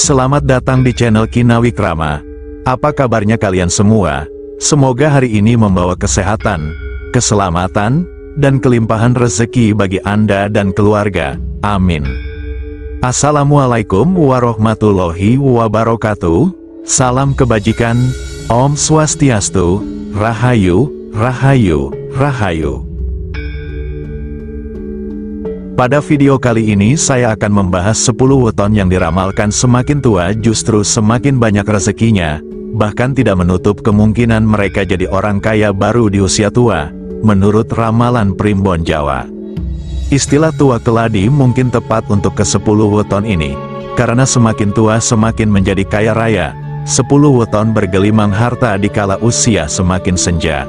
Selamat datang di channel Kinawikrama. Apa kabarnya kalian semua? Semoga hari ini membawa kesehatan, keselamatan, dan kelimpahan rezeki bagi Anda dan keluarga. Amin. Assalamualaikum warahmatullahi wabarakatuh. Salam kebajikan. Om Swastiastu. Rahayu, Rahayu, Rahayu. Pada video kali ini saya akan membahas 10 weton yang diramalkan semakin tua justru semakin banyak rezekinya, bahkan tidak menutup kemungkinan mereka jadi orang kaya baru di usia tua, menurut ramalan Primbon Jawa. Istilah tua keladi mungkin tepat untuk ke-10 weton ini, karena semakin tua semakin menjadi kaya raya, 10 weton bergelimang harta dikala usia semakin senja.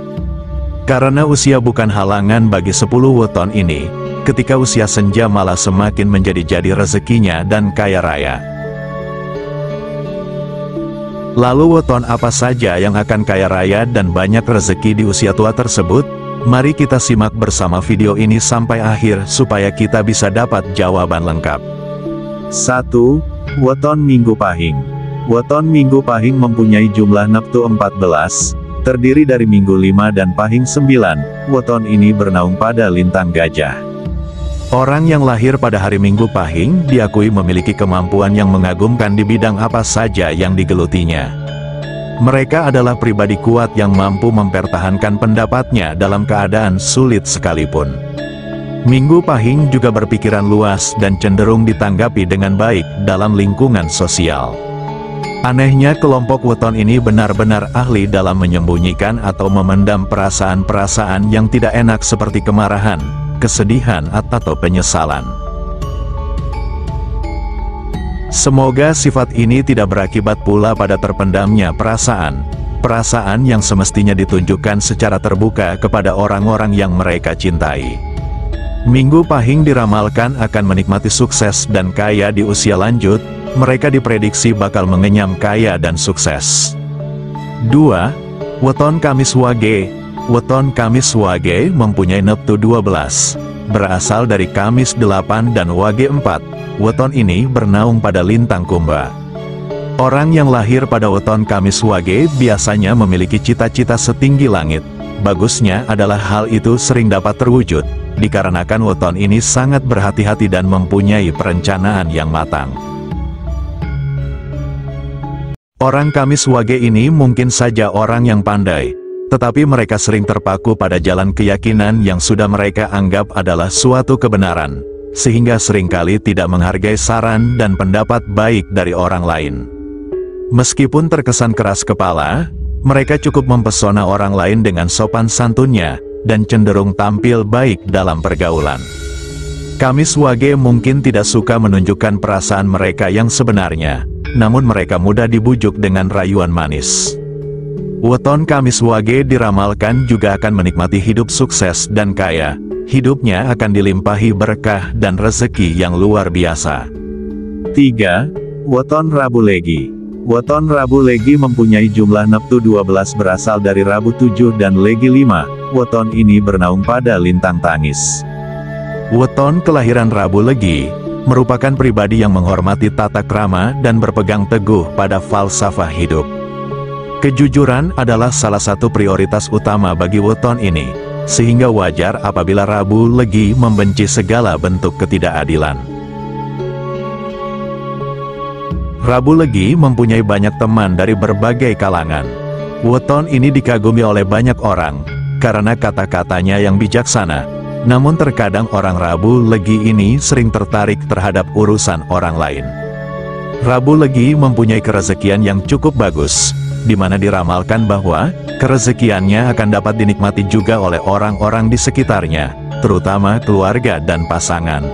Karena usia bukan halangan bagi 10 weton ini, ketika usia senja malah semakin menjadi-jadi rezekinya dan kaya raya. Lalu weton apa saja yang akan kaya raya dan banyak rezeki di usia tua tersebut? Mari kita simak bersama video ini sampai akhir supaya kita bisa dapat jawaban lengkap. 1. Weton Minggu Pahing. Weton Minggu Pahing mempunyai jumlah neptu 14, terdiri dari Minggu 5 dan Pahing 9. Weton ini bernaung pada lintang Gajah. Orang yang lahir pada hari Minggu Pahing diakui memiliki kemampuan yang mengagumkan di bidang apa saja yang digelutinya. Mereka adalah pribadi kuat yang mampu mempertahankan pendapatnya dalam keadaan sulit sekalipun. Minggu Pahing juga berpikiran luas dan cenderung ditanggapi dengan baik dalam lingkungan sosial. Anehnya kelompok weton ini benar-benar ahli dalam menyembunyikan atau memendam perasaan-perasaan yang tidak enak seperti kemarahan, kesedihan atau penyesalan. Semoga sifat ini tidak berakibat pula pada terpendamnya perasaan yang semestinya ditunjukkan secara terbuka kepada orang-orang yang mereka cintai. Minggu Pahing diramalkan akan menikmati sukses dan kaya di usia lanjut, mereka diprediksi bakal mengenyam kaya dan sukses. 2. Weton Kamis Wage. Weton Kamis Wage mempunyai neptu 12, berasal dari Kamis 8 dan Wage 4. Weton ini bernaung pada lintang Kumba. Orang yang lahir pada weton Kamis Wage biasanya memiliki cita-cita setinggi langit. Bagusnya adalah hal itu sering dapat terwujud, dikarenakan weton ini sangat berhati-hati dan mempunyai perencanaan yang matang. Orang Kamis Wage ini mungkin saja orang yang pandai, tetapi mereka sering terpaku pada jalan keyakinan yang sudah mereka anggap adalah suatu kebenaran, sehingga seringkali tidak menghargai saran dan pendapat baik dari orang lain. Meskipun terkesan keras kepala, mereka cukup mempesona orang lain dengan sopan santunnya, dan cenderung tampil baik dalam pergaulan. Kamis Wage mungkin tidak suka menunjukkan perasaan mereka yang sebenarnya, namun mereka mudah dibujuk dengan rayuan manis. Weton Kamis Wage diramalkan juga akan menikmati hidup sukses dan kaya. Hidupnya akan dilimpahi berkah dan rezeki yang luar biasa. 3. Weton Rabu Legi. Weton Rabu Legi mempunyai jumlah neptu 12 berasal dari Rabu 7 dan Legi 5. Weton ini bernaung pada lintang Tangis. Weton kelahiran Rabu Legi merupakan pribadi yang menghormati tata krama dan berpegang teguh pada falsafah hidup. Kejujuran adalah salah satu prioritas utama bagi weton ini, sehingga wajar apabila Rabu Legi membenci segala bentuk ketidakadilan. Rabu Legi mempunyai banyak teman dari berbagai kalangan. Weton ini dikagumi oleh banyak orang, karena kata-katanya yang bijaksana. Namun terkadang orang Rabu Legi ini sering tertarik terhadap urusan orang lain. Rabu Legi mempunyai kerezekian yang cukup bagus, di mana diramalkan bahwa kerezekiannya akan dapat dinikmati juga oleh orang-orang di sekitarnya, terutama keluarga dan pasangan.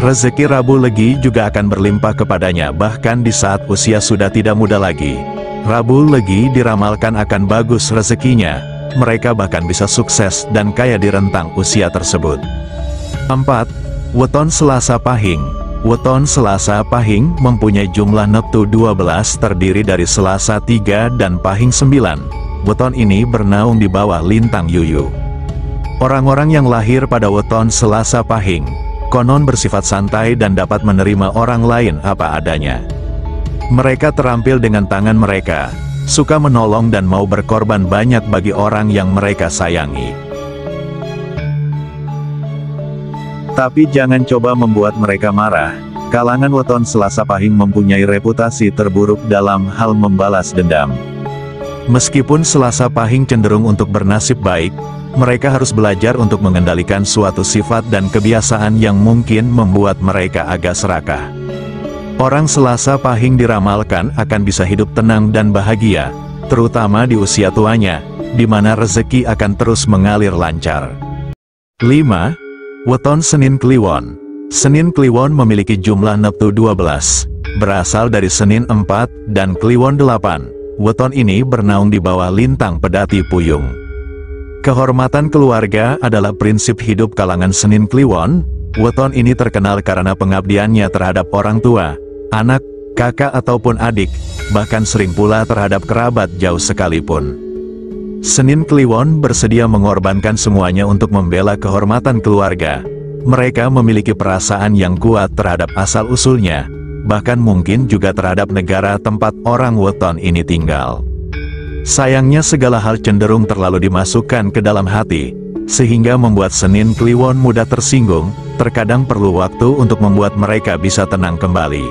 Rezeki Rabu Legi juga akan berlimpah kepadanya bahkan di saat usia sudah tidak muda lagi. Rabu Legi diramalkan akan bagus rezekinya, mereka bahkan bisa sukses dan kaya di rentang usia tersebut. 4. Weton Selasa Pahing. Weton Selasa Pahing mempunyai jumlah neptu 12 terdiri dari Selasa 3 dan Pahing 9. Weton ini bernaung di bawah lintang Yuyu. Orang-orang yang lahir pada weton Selasa Pahing konon bersifat santai dan dapat menerima orang lain apa adanya. Mereka terampil dengan tangan mereka, suka menolong dan mau berkorban banyak bagi orang yang mereka sayangi. Tapi jangan coba membuat mereka marah. Kalangan weton Selasa Pahing mempunyai reputasi terburuk dalam hal membalas dendam. Meskipun Selasa Pahing cenderung untuk bernasib baik, mereka harus belajar untuk mengendalikan suatu sifat dan kebiasaan yang mungkin membuat mereka agak serakah. Orang Selasa Pahing diramalkan akan bisa hidup tenang dan bahagia, terutama di usia tuanya, di mana rezeki akan terus mengalir lancar. 5. Weton Senin Kliwon. Senin Kliwon memiliki jumlah neptu 12, berasal dari Senin 4 dan Kliwon 8. Weton ini bernaung di bawah lintang Pedati Puyung. Kehormatan keluarga adalah prinsip hidup kalangan Senin Kliwon. Weton ini terkenal karena pengabdiannya terhadap orang tua, anak, kakak ataupun adik, bahkan sering pula terhadap kerabat jauh sekalipun. Senin Kliwon bersedia mengorbankan semuanya untuk membela kehormatan keluarga. Mereka memiliki perasaan yang kuat terhadap asal-usulnya, bahkan mungkin juga terhadap negara tempat orang weton ini tinggal. Sayangnya segala hal cenderung terlalu dimasukkan ke dalam hati, sehingga membuat Senin Kliwon mudah tersinggung. Terkadang perlu waktu untuk membuat mereka bisa tenang kembali.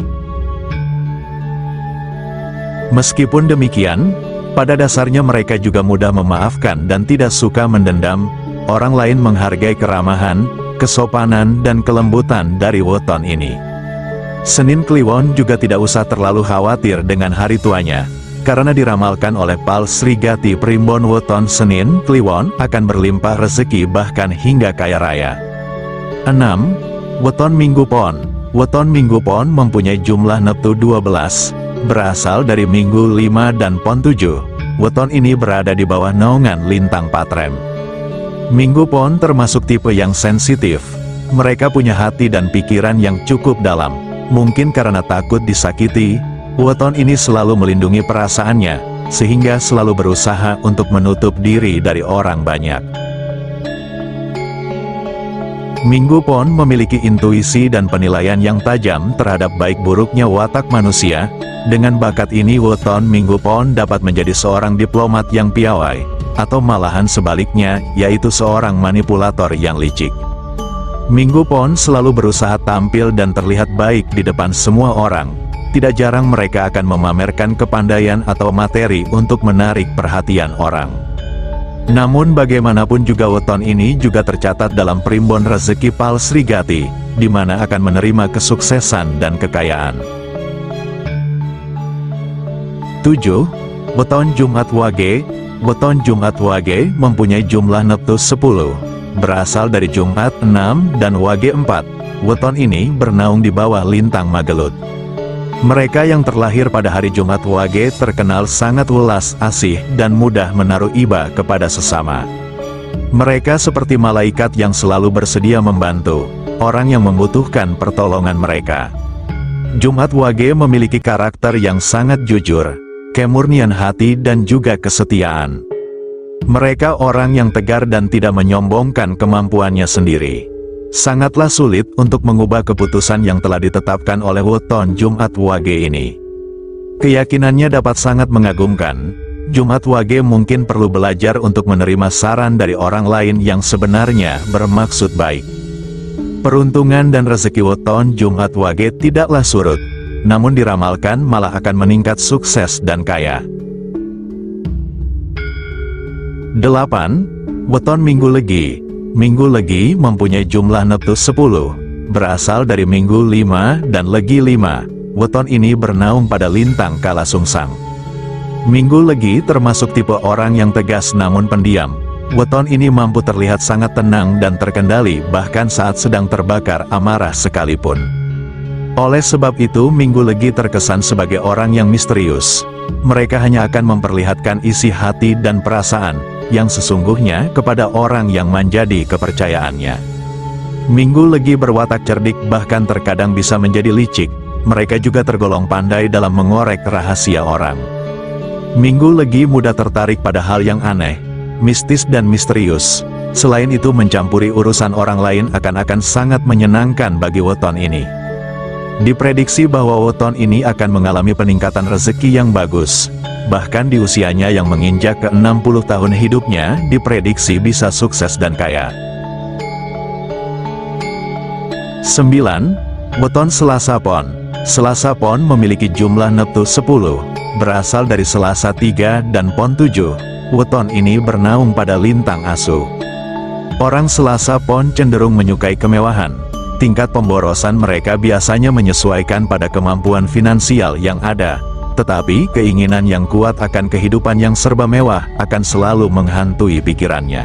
Meskipun demikian, pada dasarnya mereka juga mudah memaafkan dan tidak suka mendendam. Orang lain menghargai keramahan, kesopanan dan kelembutan dari weton ini. Senin Kliwon juga tidak usah terlalu khawatir dengan hari tuanya, karena diramalkan oleh Pal Srigati Primbon weton Senin Kliwon akan berlimpah rezeki bahkan hingga kaya raya. 6. Weton Minggu Pon. Weton Minggu Pon mempunyai jumlah neptu 12, berasal dari Minggu 5 dan Pon 7. Weton ini berada di bawah naungan lintang Patrem. Minggu Pon termasuk tipe yang sensitif. Mereka punya hati dan pikiran yang cukup dalam. Mungkin karena takut disakiti, weton ini selalu melindungi perasaannya, sehingga selalu berusaha untuk menutup diri dari orang banyak. Minggu Pon memiliki intuisi dan penilaian yang tajam terhadap baik buruknya watak manusia. Dengan bakat ini weton Minggu Pon dapat menjadi seorang diplomat yang piawai, atau malahan sebaliknya, yaitu seorang manipulator yang licik. Minggu Pon selalu berusaha tampil dan terlihat baik di depan semua orang. Tidak jarang mereka akan memamerkan kepandaian atau materi untuk menarik perhatian orang. Namun bagaimanapun juga weton ini juga tercatat dalam primbon rezeki Pal Srigati, di mana akan menerima kesuksesan dan kekayaan. 7. Weton Jumat Wage. Weton Jumat Wage mempunyai jumlah neptu 10, berasal dari Jumat 6 dan Wage 4. Weton ini bernaung di bawah lintang Magelut. Mereka yang terlahir pada hari Jumat Wage terkenal sangat welas asih dan mudah menaruh iba kepada sesama. Mereka seperti malaikat yang selalu bersedia membantu orang yang membutuhkan pertolongan mereka. Jumat Wage memiliki karakter yang sangat jujur, kemurnian hati dan juga kesetiaan. Mereka orang yang tegar dan tidak menyombongkan kemampuannya sendiri. Sangatlah sulit untuk mengubah keputusan yang telah ditetapkan oleh weton Jumat Wage ini. Keyakinannya dapat sangat mengagumkan. Jumat Wage mungkin perlu belajar untuk menerima saran dari orang lain yang sebenarnya bermaksud baik. Peruntungan dan rezeki weton Jumat Wage tidaklah surut, namun diramalkan malah akan meningkat sukses dan kaya. 8. Weton Minggu Legi. Minggu Legi mempunyai jumlah neptu 10, berasal dari Minggu 5 dan Legi 5. Weton ini bernaung pada lintang Kalasungsang. Minggu Legi termasuk tipe orang yang tegas namun pendiam. Weton ini mampu terlihat sangat tenang dan terkendali bahkan saat sedang terbakar amarah sekalipun. Oleh sebab itu Minggu Legi terkesan sebagai orang yang misterius. Mereka hanya akan memperlihatkan isi hati dan perasaan yang sesungguhnya kepada orang yang menjadi kepercayaannya. Minggu Legi berwatak cerdik bahkan terkadang bisa menjadi licik. Mereka juga tergolong pandai dalam mengorek rahasia orang. Minggu Legi mudah tertarik pada hal yang aneh, mistis dan misterius. Selain itu mencampuri urusan orang lain akan sangat menyenangkan bagi weton ini. Diprediksi bahwa weton ini akan mengalami peningkatan rezeki yang bagus. Bahkan di usianya yang menginjak ke 60 tahun hidupnya, diprediksi bisa sukses dan kaya. 9. Weton Selasa Pon. Selasa Pon memiliki jumlah neptu 10, berasal dari Selasa 3 dan Pon 7. Weton ini bernaung pada lintang Asu. Orang Selasa Pon cenderung menyukai kemewahan. Tingkat pemborosan mereka biasanya menyesuaikan pada kemampuan finansial yang ada, tetapi keinginan yang kuat akan kehidupan yang serba mewah akan selalu menghantui pikirannya.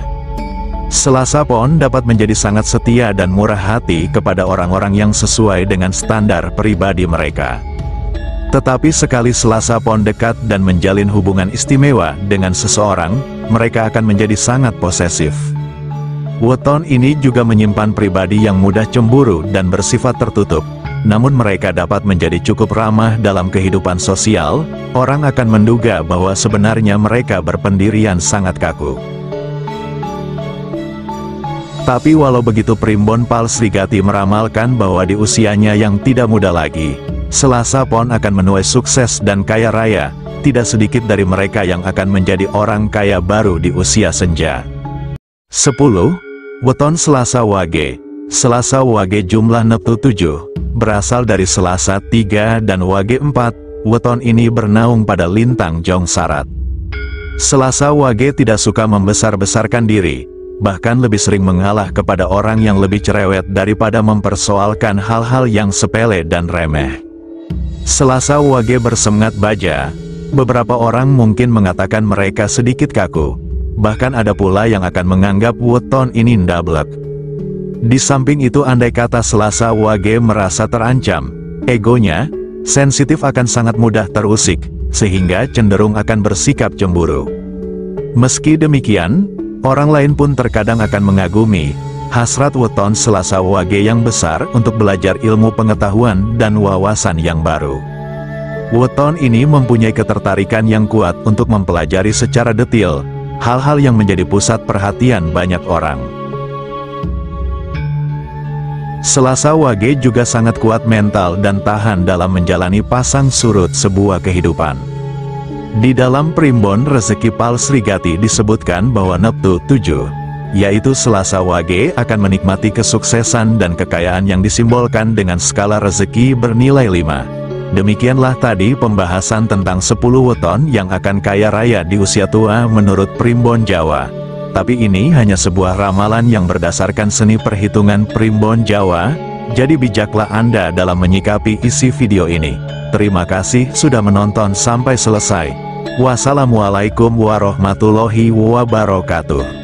Selasa Pon dapat menjadi sangat setia dan murah hati kepada orang-orang yang sesuai dengan standar pribadi mereka. Tetapi sekali Selasa Pon dekat dan menjalin hubungan istimewa dengan seseorang, mereka akan menjadi sangat posesif. Weton ini juga menyimpan pribadi yang mudah cemburu dan bersifat tertutup. Namun mereka dapat menjadi cukup ramah dalam kehidupan sosial. Orang akan menduga bahwa sebenarnya mereka berpendirian sangat kaku. Tapi walau begitu, Primbon Pal Srigati meramalkan bahwa di usianya yang tidak muda lagi, Selasa Pon akan menuai sukses dan kaya raya. Tidak sedikit dari mereka yang akan menjadi orang kaya baru di usia senja. 10. Weton Selasa Wage. Selasa Wage jumlah neptu 7, berasal dari Selasa 3 dan Wage 4. Weton ini bernaung pada lintang Jong Sarat. Selasa Wage tidak suka membesar-besarkan diri, bahkan lebih sering mengalah kepada orang yang lebih cerewet daripada mempersoalkan hal-hal yang sepele dan remeh. Selasa Wage bersemangat baja. Beberapa orang mungkin mengatakan mereka sedikit kaku. Bahkan ada pula yang akan menganggap weton ini ndablek. Di samping itu, andai kata Selasa Wage merasa terancam, egonya, sensitif akan sangat mudah terusik, sehingga cenderung akan bersikap cemburu. Meski demikian, orang lain pun terkadang akan mengagumi hasrat weton Selasa Wage yang besar untuk belajar ilmu pengetahuan dan wawasan yang baru. Weton ini mempunyai ketertarikan yang kuat untuk mempelajari secara detail hal-hal yang menjadi pusat perhatian banyak orang. Selasa Wage juga sangat kuat mental dan tahan dalam menjalani pasang surut sebuah kehidupan. Di dalam Primbon Rezeki Pal Srigati disebutkan bahwa neptu 7, yaitu Selasa Wage, akan menikmati kesuksesan dan kekayaan yang disimbolkan dengan skala rezeki bernilai 5. Demikianlah tadi pembahasan tentang 10 weton yang akan kaya raya di usia tua menurut Primbon Jawa. Tapi ini hanya sebuah ramalan yang berdasarkan seni perhitungan Primbon Jawa, jadi bijaklah Anda dalam menyikapi isi video ini. Terima kasih sudah menonton sampai selesai. Wassalamualaikum warahmatullahi wabarakatuh.